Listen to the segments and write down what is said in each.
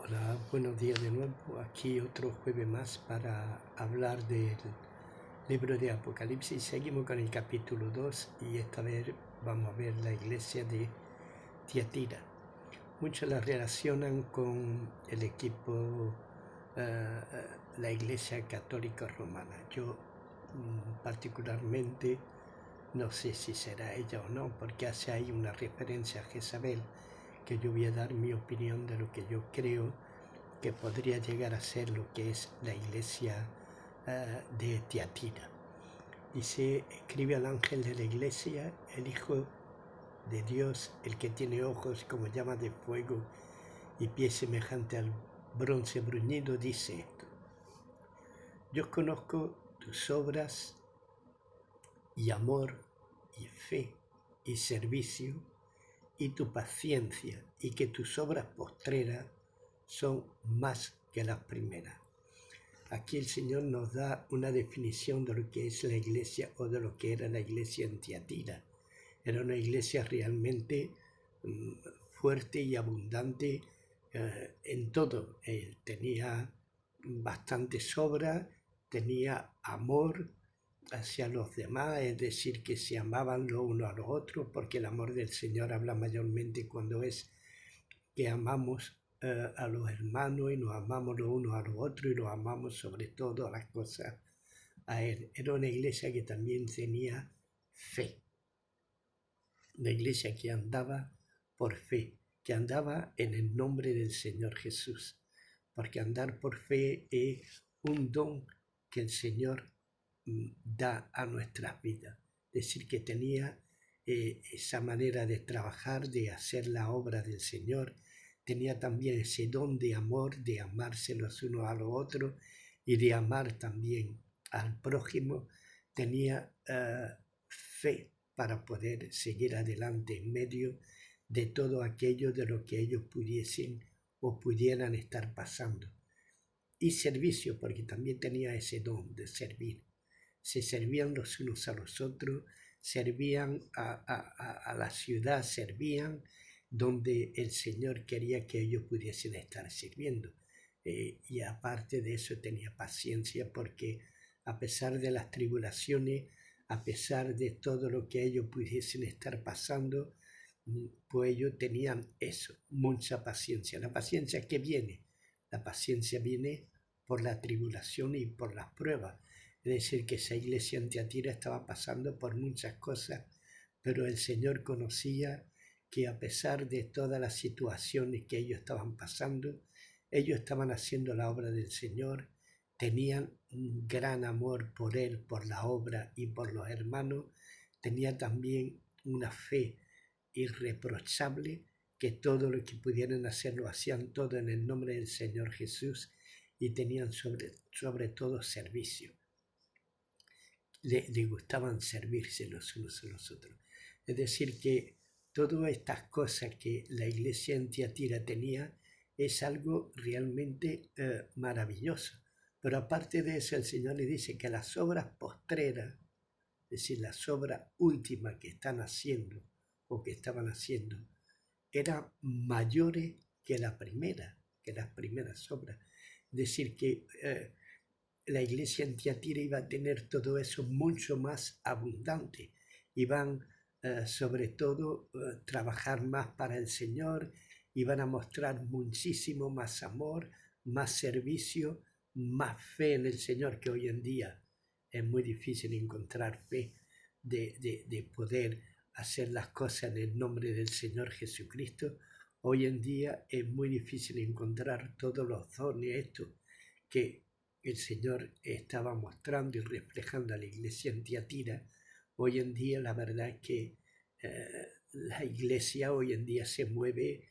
Hola, buenos días de nuevo. Aquí otro jueves más para hablar del libro de Apocalipsis. Seguimos con el capítulo 2 y esta vez vamos a ver la iglesia de Tiatira. Muchos la relacionan con el equipo, la iglesia católica romana. Yo particularmente no sé si será ella o no, porque hace ahí una referencia a Jezabel, que yo voy a dar mi opinión de lo que yo creo que podría llegar a ser lo que es la iglesia de Tiatira. Y se escribe al ángel de la iglesia, el Hijo de Dios, el que tiene ojos como llamas de fuego y pies semejante al bronce bruñido, dice esto: yo conozco tus obras y amor y fe y servicio y tu paciencia, y que tus obras postreras son más que las primeras. Aquí el Señor nos da una definición de lo que es la iglesia, o de lo que era la iglesia en Tiatira. Era una iglesia realmente fuerte y abundante en todo. Tenía bastantes obras, tenía amor hacia los demás, es decir, que se amaban los unos a los otros, porque el amor del Señor habla mayormente cuando es que amamos a los hermanos y nos amamos los unos a los otros y los amamos sobre todo a las cosas a Él. Era una iglesia que también tenía fe, una iglesia que andaba por fe, que andaba en el nombre del Señor Jesús, porque andar por fe es un don que el Señor da a nuestras vidas. Es decir, que tenía esa manera de trabajar, de hacer la obra del Señor. Tenía también ese don de amor, de amarse los unos a los otros y de amar también al prójimo. Tenía fe para poder seguir adelante en medio de todo aquello de lo que ellos pudiesen o pudieran estar pasando. Y servicio, porque también tenía ese don de servir. Se servían los unos a los otros, servían a la ciudad, servían donde el Señor quería que ellos pudiesen estar sirviendo. Y aparte de eso tenía paciencia, porque a pesar de las tribulaciones, a pesar de todo lo que ellos pudiesen estar pasando, pues ellos tenían eso, mucha paciencia. La paciencia que viene, la paciencia viene por la tribulación y por las pruebas. Es decir, que esa iglesia en Tiatira estaba pasando por muchas cosas, pero el Señor conocía que a pesar de todas las situaciones que ellos estaban pasando, ellos estaban haciendo la obra del Señor, tenían un gran amor por Él, por la obra y por los hermanos, tenían también una fe irreprochable, que todo lo que pudieran hacer lo hacían todo en el nombre del Señor Jesús, y tenían sobre todo servicio. Le gustaban servirse los unos a los otros. Es decir, que todas estas cosas que la iglesia en Tiatira tenía es algo realmente maravilloso. Pero aparte de eso, el Señor le dice que las obras postreras, es decir, las obras últimas que están haciendo o que estaban haciendo, eran mayores que las primeras obras. Es decir, que la iglesia en Tiatira iba a tener todo eso mucho más abundante. Iban sobre todo trabajar más para el Señor, iban a mostrar muchísimo más amor, más servicio, más fe en el Señor, que hoy en día es muy difícil encontrar fe de poder hacer las cosas en el nombre del Señor Jesucristo. Hoy en día es muy difícil encontrar todos los dones estos que el Señor estaba mostrando y reflejando a la iglesia en Tiatira. Hoy en día la verdad es que la iglesia hoy en día se mueve,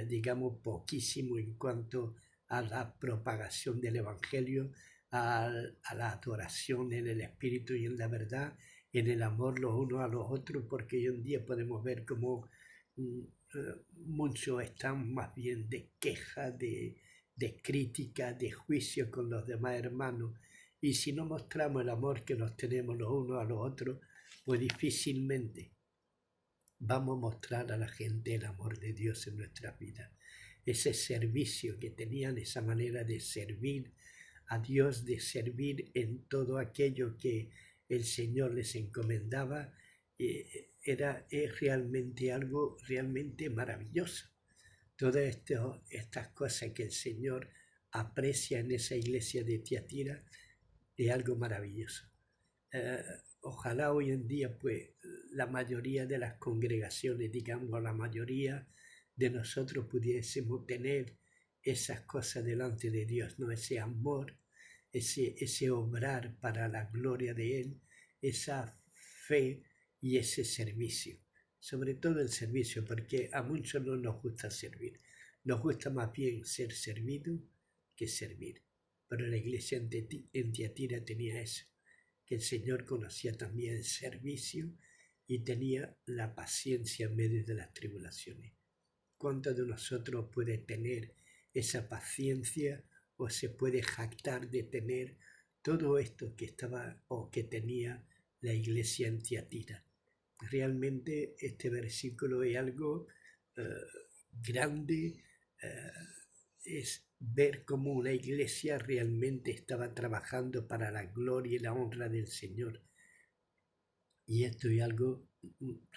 digamos, poquísimo en cuanto a la propagación del Evangelio, a la adoración en el Espíritu y en la verdad, en el amor los unos a los otros, porque hoy en día podemos ver como muchos están más bien de queja, de crítica, de juicio con los demás hermanos. Y si no mostramos el amor que nos tenemos los unos a los otros, pues difícilmente vamos a mostrar a la gente el amor de Dios en nuestras vidas. ese servicio que tenían, esa manera de servir a Dios, de servir en todo aquello que el Señor les encomendaba, es realmente algo realmente maravilloso. Todas estas cosas que el Señor aprecia en esa iglesia de Tiatira es algo maravilloso. Ojalá hoy en día, pues, la mayoría de las congregaciones, digamos, la mayoría de nosotros pudiésemos tener esas cosas delante de Dios, ¿no? Ese amor, ese obrar para la gloria de Él, esa fe y ese servicio. Sobre todo el servicio, porque a muchos no nos gusta servir. Nos gusta más bien ser servido que servir. Pero la iglesia en Tiatira tenía eso, que el Señor conocía también el servicio y tenía la paciencia en medio de las tribulaciones. ¿Cuántos de nosotros puede tener esa paciencia o se puede jactar de tener todo esto que estaba o que tenía la iglesia en Tiatira? Realmente este versículo es algo grande, es ver cómo una iglesia realmente estaba trabajando para la gloria y la honra del Señor. Y esto es algo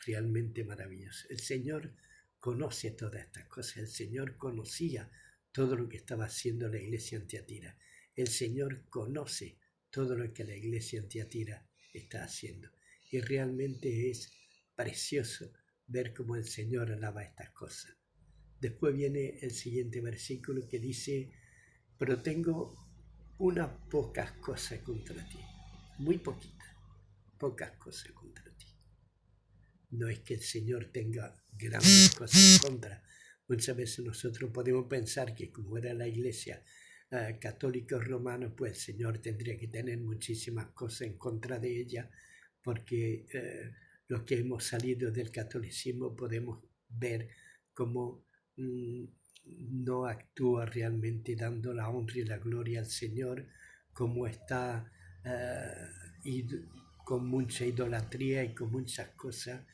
realmente maravilloso. El Señor conoce todas estas cosas. El Señor conocía todo lo que estaba haciendo la iglesia en Tiatira. El Señor conoce todo lo que la iglesia en Tiatira está haciendo. Y realmente es precioso ver cómo el Señor alaba estas cosas. Después viene el siguiente versículo que dice: pero tengo unas pocas cosas contra ti, muy poquitas, pocas cosas contra ti. No es que el Señor tenga grandes cosas en contra. Muchas veces nosotros podemos pensar que como era la iglesia católica romana, pues el Señor tendría que tener muchísimas cosas en contra de ella, porque los que hemos salido del catolicismo podemos ver cómo no actúa realmente dando la honra y la gloria al Señor, cómo está con mucha idolatría y con muchas cosas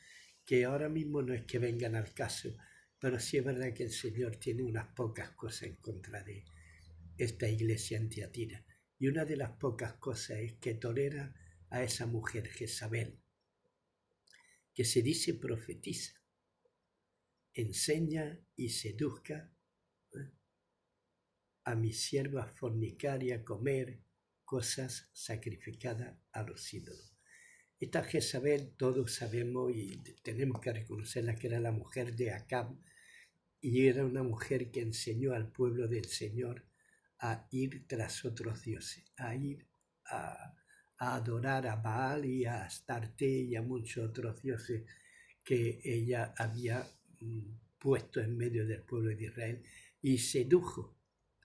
que ahora mismo no es que vengan al caso, pero sí es verdad que el Señor tiene unas pocas cosas en contra de esta iglesia en Tiatira. Y una de las pocas cosas es que tolera a esa mujer Jezabel, que se dice profetiza, enseña y seduzca a mis siervas fornicar y a comer cosas sacrificadas a los ídolos. Esta Jezabel todos sabemos y tenemos que reconocerla que era la mujer de Acab, y era una mujer que enseñó al pueblo del Señor a ir tras otros dioses, a ir a adorar a Baal y a Astarte y a muchos otros dioses que ella había puesto en medio del pueblo de Israel, y sedujo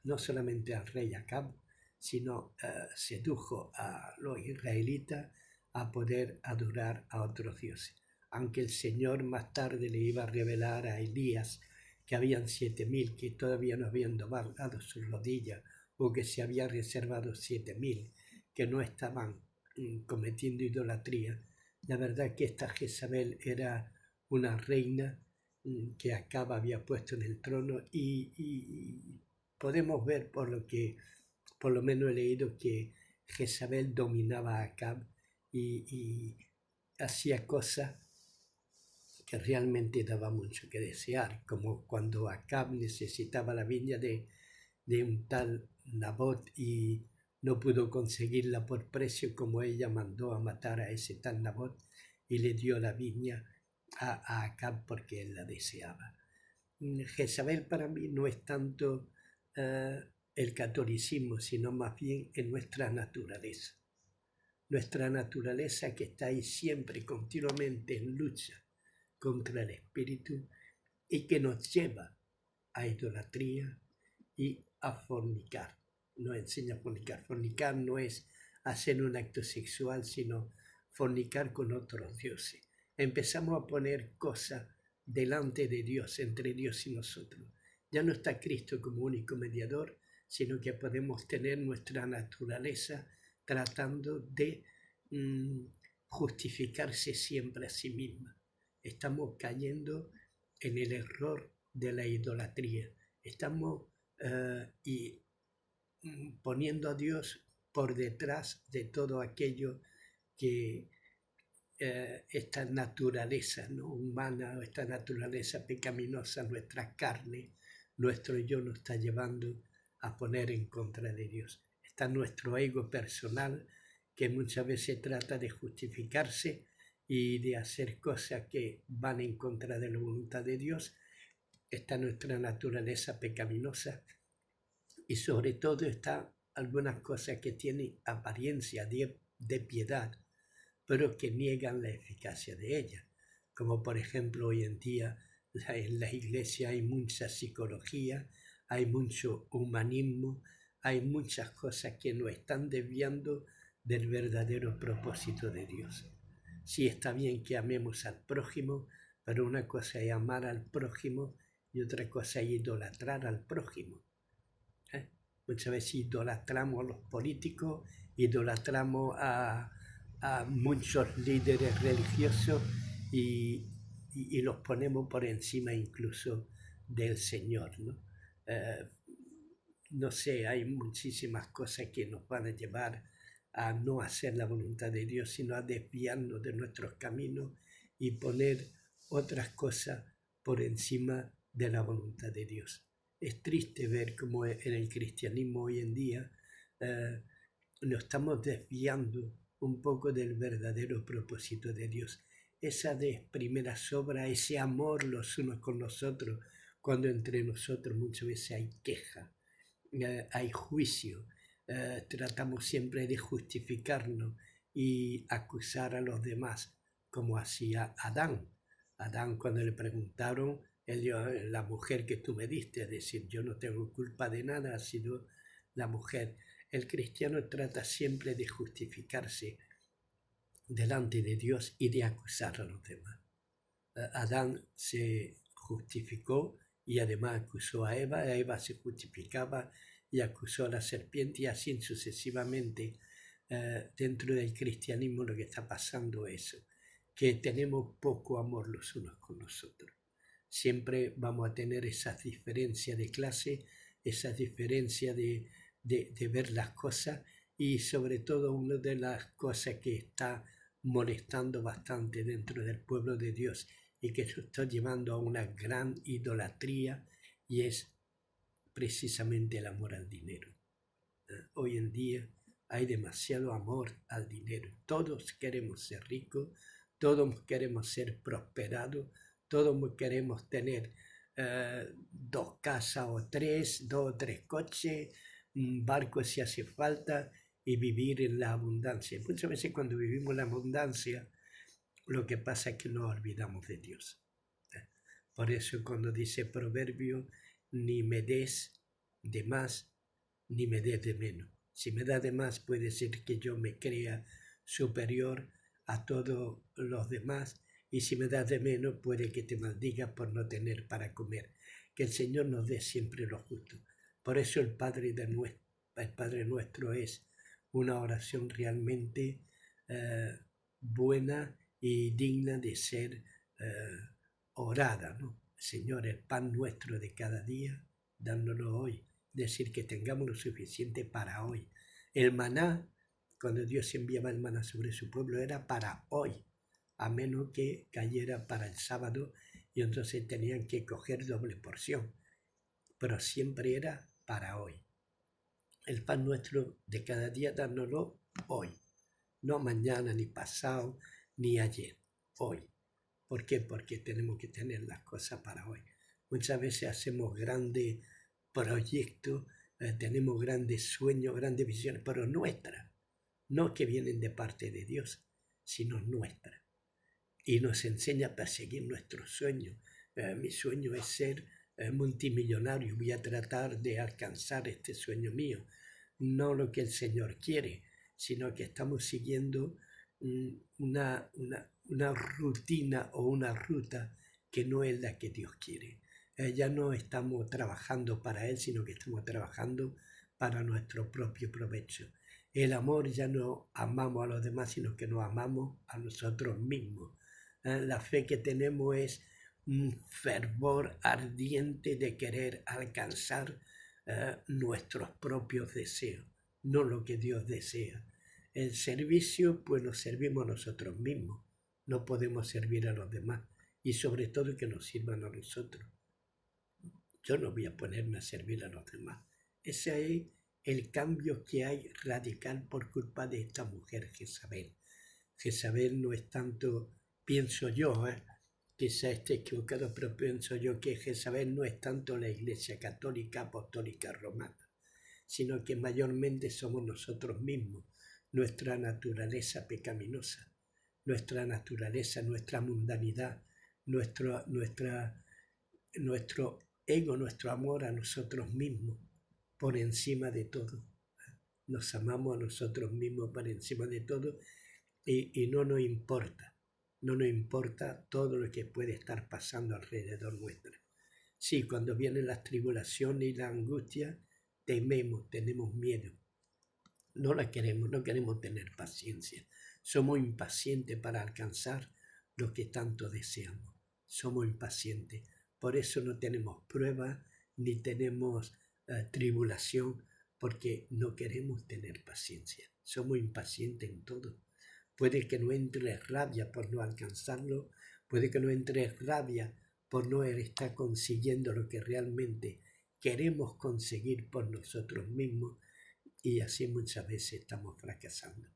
no solamente al rey Acab, sino sedujo a los israelitas a poder adorar a otros dioses. Aunque el Señor más tarde le iba a revelar a Elías que habían 7.000 que todavía no habían doblado sus rodillas, o que se había reservado 7.000 que no estaban cometiendo idolatría. La verdad que esta Jezabel era una reina que Acab había puesto en el trono, y podemos ver por lo menos he leído, que Jezabel dominaba a Acab y hacía cosas que realmente daba mucho que desear, como cuando Acab necesitaba la viña de un tal Nabot y no pudo conseguirla por precio, como ella mandó a matar a ese tal Nabot y le dio la viña a Acab porque él la deseaba. Jezabel para mí no es tanto el catolicismo, sino más bien en nuestra naturaleza. Nuestra naturaleza que está ahí siempre, continuamente en lucha contra el espíritu y que nos lleva a idolatría y a fornicar. Nos enseña a fornicar. Fornicar no es hacer un acto sexual, sino fornicar con otros dioses. Empezamos a poner cosas delante de Dios, entre Dios y nosotros. Ya no está Cristo como único mediador, sino que podemos tener nuestra naturaleza tratando de justificarse siempre a sí misma. Estamos cayendo en el error de la idolatría, Estamos poniendo a Dios por detrás de todo aquello que esta naturaleza, ¿no?, humana, esta naturaleza pecaminosa, nuestra carne, nuestro yo nos está llevando a poner en contra de Dios. Está nuestro ego personal que muchas veces trata de justificarse y de hacer cosas que van en contra de la voluntad de Dios. Está nuestra naturaleza pecaminosa y sobre todo está algunas cosas que tienen apariencia de piedad, pero que niegan la eficacia de ella. Como por ejemplo hoy en día en la iglesia hay mucha psicología, hay mucho humanismo, hay muchas cosas que nos están desviando del verdadero propósito de Dios. Sí, está bien que amemos al prójimo, pero una cosa es amar al prójimo y otra cosa es idolatrar al prójimo. Muchas veces idolatramos a los políticos, idolatramos a muchos líderes religiosos y los ponemos por encima incluso del Señor, ¿no? No sé, hay muchísimas cosas que nos van a llevar a no hacer la voluntad de Dios, sino a desviarnos de nuestros caminos y poner otras cosas por encima de la voluntad de Dios. Es triste ver cómo en el cristianismo hoy en día nos estamos desviando un poco del verdadero propósito de Dios. Esa de primeras obras, ese amor los unos con los otros, cuando entre nosotros muchas veces hay queja, hay juicio, tratamos siempre de justificarnos y acusar a los demás, como hacía Adán. Adán, cuando le preguntaron, él dijo, la mujer que tú me diste, es decir, yo no tengo culpa de nada, ha sido la mujer. El cristiano trata siempre de justificarse delante de Dios y de acusar a los demás. Adán se justificó y además acusó a Eva se justificaba y acusó a la serpiente y así sucesivamente. Dentro del cristianismo lo que está pasando es eso, que tenemos poco amor los unos con los otros. Siempre vamos a tener esas diferencias de clase, esas diferencias de ver las cosas y sobre todo una de las cosas que está molestando bastante dentro del pueblo de Dios y que se está llevando a una gran idolatría y es precisamente el amor al dinero. Hoy en día hay demasiado amor al dinero. Todos queremos ser ricos, todos queremos ser prosperados, todos queremos tener 2 casas o 3, 2 o 3 coches, un barco si hace falta y vivir en la abundancia. Muchas veces cuando vivimos en la abundancia, lo que pasa es que nos olvidamos de Dios. Por eso cuando dice Proverbio, ni me des de más, ni me des de menos. Si me da de más puede ser que yo me crea superior a todos los demás y si me das de menos puede que te maldiga por no tener para comer. Que el Señor nos dé siempre lo justo. Por eso el Padre Nuestro es una oración realmente buena y digna de ser orada, ¿no? Señor, el pan nuestro de cada día, dándolo hoy. Decir que tengamos lo suficiente para hoy. El maná, cuando Dios enviaba el maná sobre su pueblo, era para hoy, a menos que cayera para el sábado y entonces tenían que coger doble porción, pero siempre era para hoy. El pan nuestro de cada día, dárnoslo hoy, no mañana, ni pasado, ni ayer, hoy. ¿Por qué? Porque tenemos que tener las cosas para hoy. Muchas veces hacemos grandes proyectos, tenemos grandes sueños, grandes visiones, pero nuestras, no que vienen de parte de Dios, sino nuestras. Y nos enseña a perseguir nuestros sueños. Mi sueño es ser multimillonario, voy a tratar de alcanzar este sueño mío. No lo que el Señor quiere, sino que estamos siguiendo una rutina o una ruta que no es la que Dios quiere. Ya no estamos trabajando para Él, sino que estamos trabajando para nuestro propio provecho. El amor ya no amamos a los demás, sino que nos amamos a nosotros mismos. La fe que tenemos es un fervor ardiente de querer alcanzar nuestros propios deseos, no lo que Dios desea. El servicio, pues lo servimos nosotros mismos, no podemos servir a los demás y sobre todo que nos sirvan a nosotros. Yo no voy a ponerme a servir a los demás. Ese es el cambio que hay radical por culpa de esta mujer Jezabel. Jezabel no es tanto, pienso yo, quizá esté equivocado, pero pienso yo que Jezabel no es tanto la Iglesia Católica Apostólica Romana, sino que mayormente somos nosotros mismos, nuestra naturaleza pecaminosa, nuestra naturaleza, nuestra mundanidad, nuestro ego, nuestro amor a nosotros mismos por encima de todo. Nos amamos a nosotros mismos por encima de todo y no nos importa todo lo que puede estar pasando alrededor nuestro. Sí, cuando vienen las tribulaciones y la angustia, tememos, tenemos miedo. No la queremos, no queremos tener paciencia. Somos impacientes para alcanzar lo que tanto deseamos. Somos impacientes. Por eso no tenemos pruebas ni tenemos tribulación, porque no queremos tener paciencia. Somos impacientes en todo. Puede que no entre rabia por no alcanzarlo, puede que no entre rabia por no estar consiguiendo lo que realmente queremos conseguir por nosotros mismos, y así muchas veces estamos fracasando.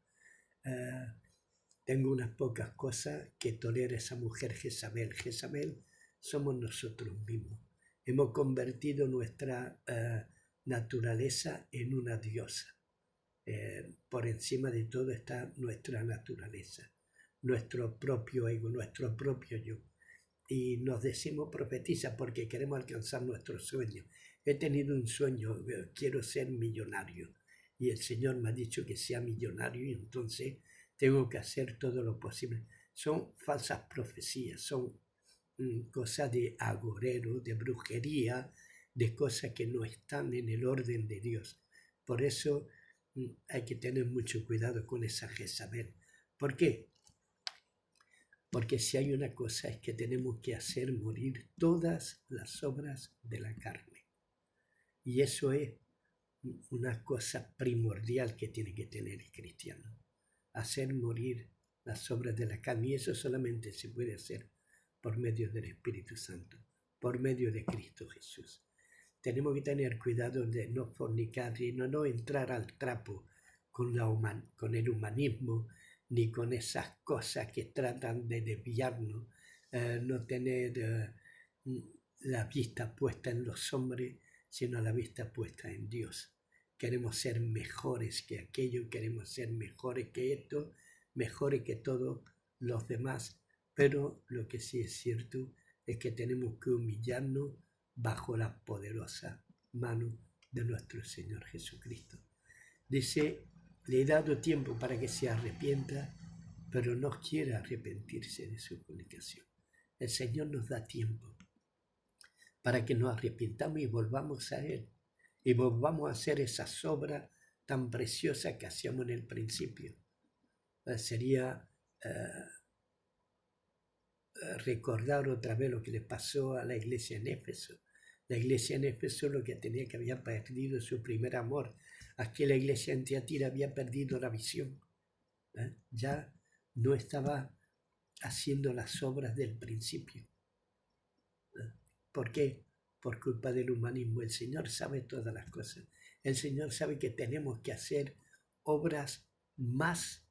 Tengo unas pocas cosas que tolera esa mujer Jezabel. Jezabel somos nosotros mismos. Hemos convertido nuestra naturaleza en una diosa. Por encima de todo está nuestra naturaleza, nuestro propio ego, nuestro propio yo. Y nos decimos profetiza porque queremos alcanzar nuestros sueños. He tenido un sueño, quiero ser millonario. Y el Señor me ha dicho que sea millonario y entonces tengo que hacer todo lo posible. Son falsas profecías, son cosas de agorero, de brujería, de cosas que no están en el orden de Dios. Por eso hay que tener mucho cuidado con esa Jezabel. ¿Por qué? Porque si hay una cosa es que tenemos que hacer morir todas las obras de la carne. Y eso es una cosa primordial que tiene que tener el cristiano. Hacer morir las obras de la carne. Y eso solamente se puede hacer por medio del Espíritu Santo, por medio de Cristo Jesús. Tenemos que tener cuidado de no fornicar y no entrar al trapo con el humanismo, ni con esas cosas que tratan de desviarnos, no tener la vista puesta en los hombres, sino la vista puesta en Dios. Queremos ser mejores que aquello, queremos ser mejores que esto, mejores que todos los demás, pero lo que sí es cierto es que tenemos que humillarnos bajo la poderosa mano de nuestro Señor Jesucristo. Dice, le he dado tiempo para que se arrepienta, pero no quiere arrepentirse de su fornicación. El Señor nos da tiempo para que nos arrepintamos y volvamos a Él, y volvamos a hacer esas obras tan preciosas que hacíamos en el principio. Sería recordar otra vez lo que le pasó a la iglesia en Éfeso. La iglesia en Éfeso lo que tenía que había perdido su primer amor. Aquí la iglesia en Tiatira había perdido la visión. Ya no estaba haciendo las obras del principio. ¿Por qué? Por culpa del humanismo. El Señor sabe todas las cosas. El Señor sabe que tenemos que hacer obras más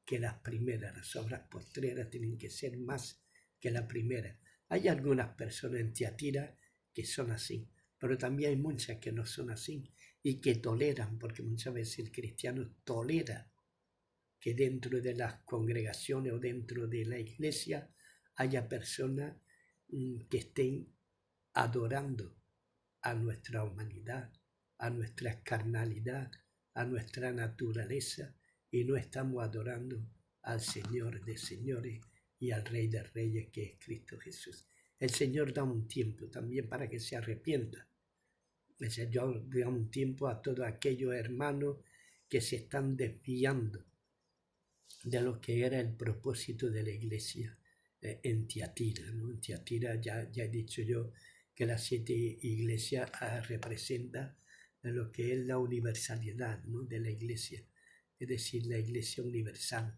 que las primeras. Las obras postreras tienen que ser más que la primera. Hay algunas personas en Tiatira que son así, pero también hay muchas que no son así y que toleran, porque muchas veces el cristiano tolera que dentro de las congregaciones o dentro de la iglesia haya personas que estén adorando a nuestra humanidad, a nuestra carnalidad, a nuestra naturaleza, y no estamos adorando al Señor de señores y al Rey de reyes, que es Cristo Jesús. El Señor da un tiempo también para que se arrepienta. El Señor da un tiempo a todos aquellos hermanos que se están desviando de lo que era el propósito de la iglesia. en Tiatira, ¿no? En Tiatira ya he dicho yo que las 7 iglesias representan lo que es la universalidad, ¿no? De la iglesia, es decir, la iglesia universal.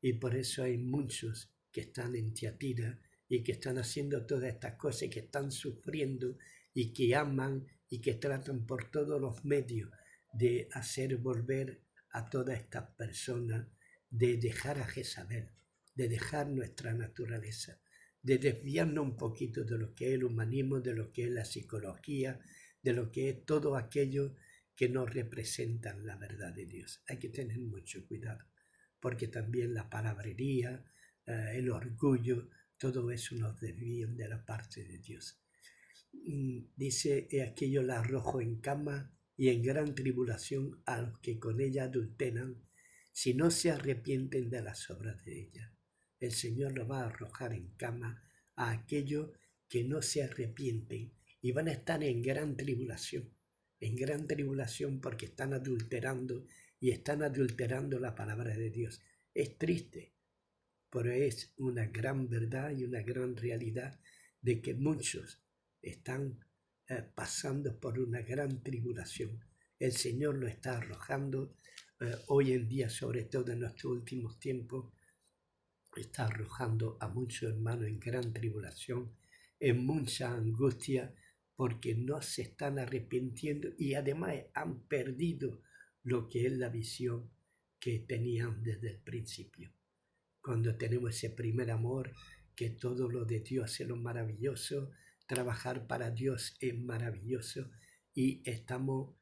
Y por eso hay muchos que están en Tiatira y que están haciendo todas estas cosas y que están sufriendo y que aman y que tratan por todos los medios de hacer volver a todas estas personas, de dejar a Jezabel, de dejar nuestra naturaleza, de desviarnos un poquito de lo que es el humanismo, de lo que es la psicología, de lo que es todo aquello que no representan la verdad de Dios. Hay que tener mucho cuidado, porque también la palabrería, el orgullo, todo eso nos desvía de la parte de Dios. Dice, he aquí yo la arrojo en cama y en gran tribulación a los que con ella adulteran, si no se arrepienten de las obras de ella. El Señor lo va a arrojar en cama a aquellos que no se arrepienten y van a estar en gran tribulación porque están adulterando y están adulterando la palabra de Dios. Es triste, pero es una gran verdad y una gran realidad de que muchos están pasando por una gran tribulación. El Señor lo está arrojando hoy en día, sobre todo en nuestros últimos tiempos, está arrojando a muchos hermanos en gran tribulación, en mucha angustia, porque no se están arrepintiendo y además han perdido lo que es la visión que tenían desde el principio. Cuando tenemos ese primer amor, que todo lo de Dios es lo maravilloso, trabajar para Dios es maravilloso y estamos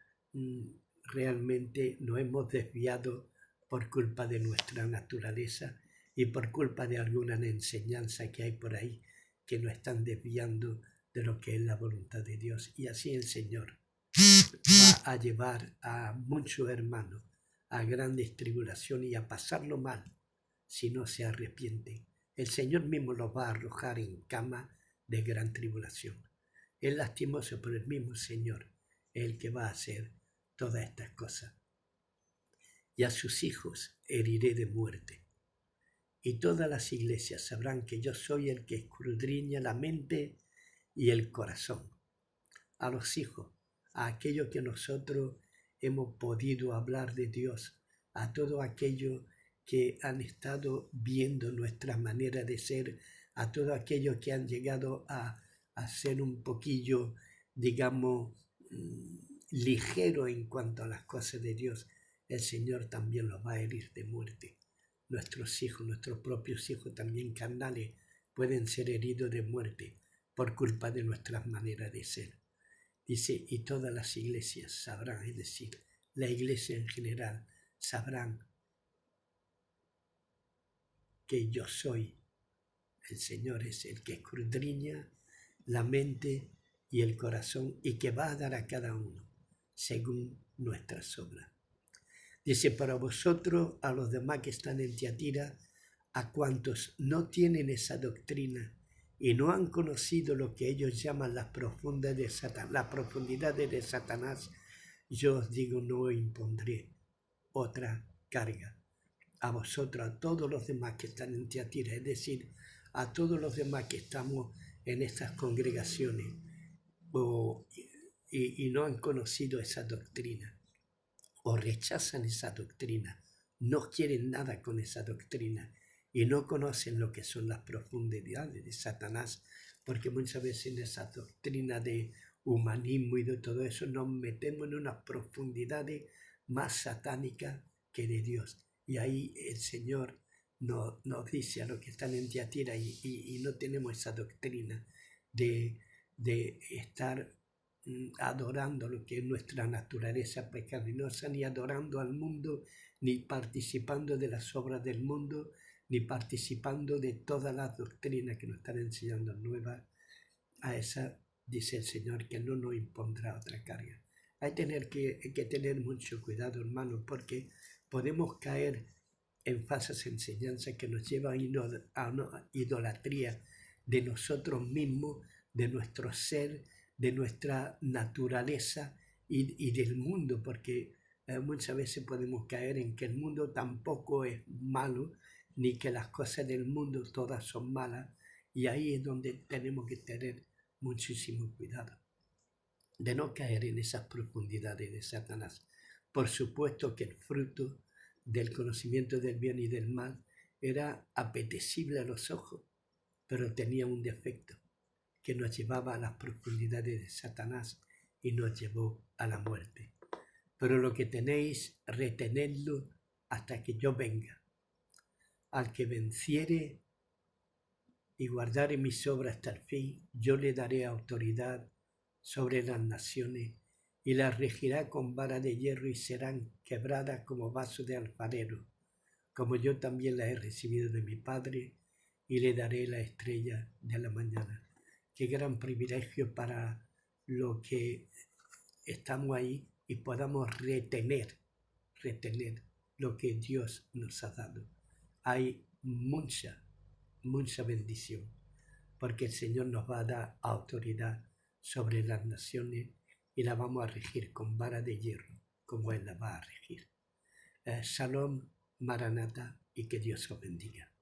realmente nos hemos desviado por culpa de nuestra naturaleza y por culpa de alguna enseñanza que hay por ahí que nos están desviando de lo que es la voluntad de Dios. Y así el Señor va a llevar a muchos hermanos a grandes tribulaciones y a pasarlo mal si no se arrepienten. El Señor mismo los va a arrojar en cama de gran tribulación. Es lastimoso, pero el mismo Señor es el que va a hacer todas estas cosas. Y a sus hijos heriré de muerte. Y todas las iglesias sabrán que yo soy el que escudriña la mente y el corazón. A los hijos, a aquellos que nosotros hemos podido hablar de Dios, a todo aquello que han estado viendo nuestra manera de ser, a todos aquellos que han llegado a ser un poquillo, digamos, ligero en cuanto a las cosas de Dios, el Señor también los va a herir de muerte. Nuestros hijos, nuestros propios hijos también carnales, pueden ser heridos de muerte por culpa de nuestras maneras de ser. Dice, y todas las iglesias sabrán, es decir, la iglesia en general, sabrán que yo soy, el Señor es el que escudriña la mente y el corazón y que va a dar a cada uno según nuestras obras. Dice, para vosotros, a los demás que están en Tiatira, a cuantos no tienen esa doctrina y no han conocido lo que ellos llaman las profundidades de Satanás, yo os digo, no impondré otra carga. A vosotros, a todos los demás que están en Tiatira, es decir, a todos los demás que estamos en estas congregaciones y no han conocido esa doctrina, o rechazan esa doctrina, no quieren nada con esa doctrina y no conocen lo que son las profundidades de Satanás, porque muchas veces en esa doctrina de humanismo y de todo eso nos metemos en unas profundidades más satánicas que de Dios. Y ahí el Señor nos dice a los que están en Tiatira y no tenemos esa doctrina de estar adorando lo que es nuestra naturaleza pecaminosa, ni adorando al mundo, ni participando de las obras del mundo, ni participando de todas las doctrinas que nos están enseñando nuevas. A esa dice el Señor que no nos impondrá otra carga. Hay que tener mucho cuidado, hermanos, porque podemos caer en falsas enseñanzas que nos llevan a una idolatría de nosotros mismos, de nuestro ser, de nuestra naturaleza y del mundo, porque muchas veces podemos caer en que el mundo tampoco es malo, ni que las cosas del mundo todas son malas, y ahí es donde tenemos que tener muchísimo cuidado de no caer en esas profundidades de Satanás. Por supuesto que el fruto del conocimiento del bien y del mal era apetecible a los ojos, pero tenía un defecto, que nos llevaba a las profundidades de Satanás y nos llevó a la muerte. Pero lo que tenéis, retenedlo hasta que yo venga. Al que venciere y guardare mis obras hasta el fin, yo le daré autoridad sobre las naciones y las regirá con vara de hierro y serán quebradas como vaso de alfarero, como yo también las he recibido de mi Padre, y le daré la estrella de la mañana. Qué gran privilegio para los que estamos ahí y podamos retener lo que Dios nos ha dado. Hay mucha bendición, porque el Señor nos va a dar autoridad sobre las naciones y la vamos a regir con vara de hierro, como Él la va a regir. Shalom, Maranatha, y que Dios os bendiga.